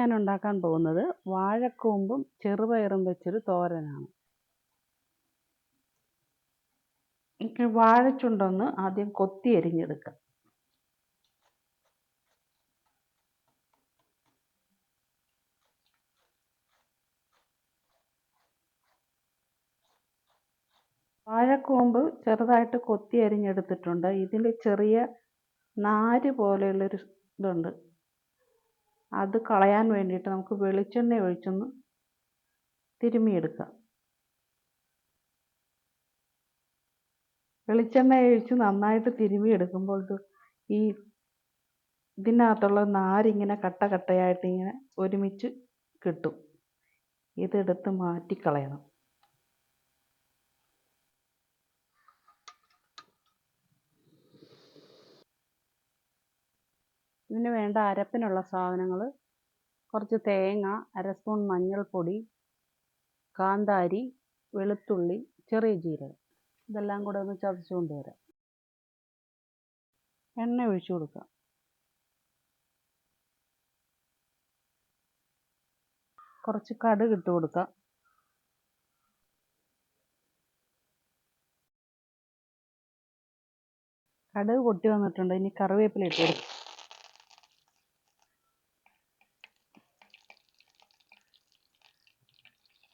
ഞാൻ ഉണ്ടാക്കാൻ പോകുന്നത് വാഴക്കൂമ്പും ചെറുപയറും വെച്ചൊരു തോരനാണ്. എനിക്ക് വാഴച്ചുണ്ടൊന്ന് ആദ്യം കൊത്തി അരിഞ്ഞെടുക്കാം. വാഴക്കൂമ്പ് ചെറുതായിട്ട് കൊത്തി അരിഞ്ഞെടുത്തിട്ടുണ്ട്. ഇതിൽ ചെറിയ നാര് പോലെയുള്ളൊരു ഇതുണ്ട്. അത് കളയാൻ വേണ്ടിയിട്ട് നമുക്ക് വെളിച്ചെണ്ണ ഒഴിച്ചൊന്ന് തിരുമ്മിയെടുക്കാം. വെളിച്ചെണ്ണ ഒഴിച്ച് നന്നായിട്ട് തിരുമ്മിയെടുക്കുമ്പോൾ ഇതിനകത്തുള്ള നാരിങ്ങനെ കട്ട കട്ടയായിട്ട് ഇങ്ങനെ ഒരുമിച്ച് കിട്ടും. ഇതെടുത്ത് മാറ്റിക്കളയണം. ഇതിന് വേണ്ട അരപ്പിനുള്ള സാധനങ്ങൾ: കുറച്ച് തേങ്ങ, അര സ്പൂൺ മഞ്ഞൾപ്പൊടി, കാന്താരി, വെളുത്തുള്ളി, ചെറിയ ജീരകം. ഇതെല്ലാം കൂടെ ഒന്ന് ചതച്ച് കൊണ്ടുവരാം. എണ്ണ ഒഴിച്ചു കൊടുക്കാം. കുറച്ച് കടുക് ഇട്ട് കൊടുക്കാം. കടുക് പൊട്ടി വന്നിട്ടുണ്ട്. ഇനി കറിവേപ്പില ഇട്ട് കൊടുക്കാം.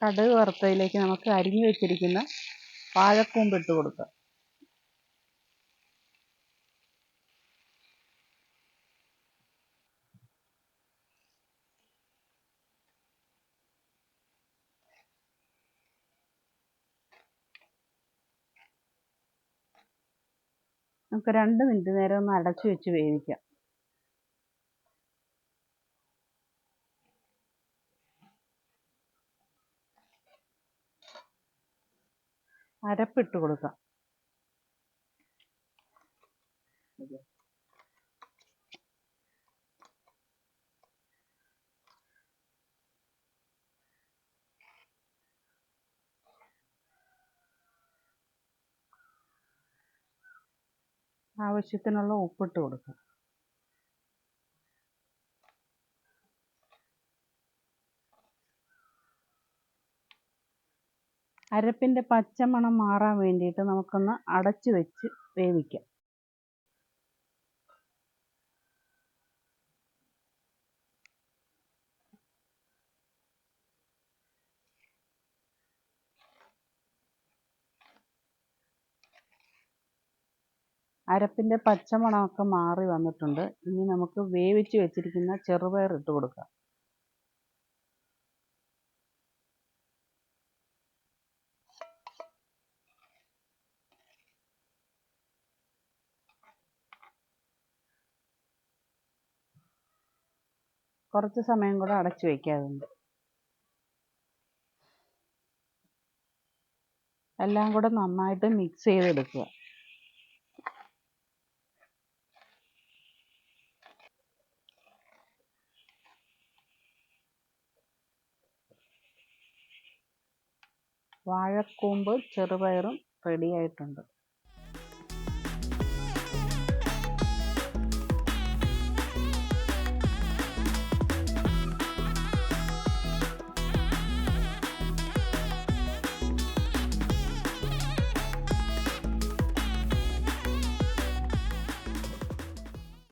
കടുക് വറുത്തതിലേക്ക് നമുക്ക് അരിഞ്ഞു വെച്ചിരിക്കുന്ന വാഴക്കൂമ്പ് ഇട്ട് കൊടുക്കാം. നമുക്ക് 2 മിനിറ്റ് നേരം ഒന്ന് അടച്ചു വെച്ച് വേവിക്കാം. അരപ്പിട്ട് കൊടുക്കാം. ആവശ്യത്തിനുള്ള ഉപ്പിട്ട് കൊടുക്കാം. അരപ്പിൻ്റെ പച്ചമണം മാറാൻ വേണ്ടിയിട്ട് നമുക്കൊന്ന് അടച്ചു വെച്ച് വേവിക്കാം. അരപ്പിൻ്റെ പച്ചമണമൊക്കെ മാറി വന്നിട്ടുണ്ട്. ഇനി നമുക്ക് വേവിച്ച് വെച്ചിരിക്കുന്ന ചെറുപയർ ഇട്ട് കൊടുക്കാം. കുറച്ച് സമയം കൂടെ അടച്ചു വയ്ക്കാറുണ്ട്. എല്ലാം കൂടെ നന്നായിട്ട് മിക്സ് ചെയ്തെടുക്കുക. വാഴക്കൂമ്പ് ചെറുപയറും റെഡി ആയിട്ടുണ്ട്.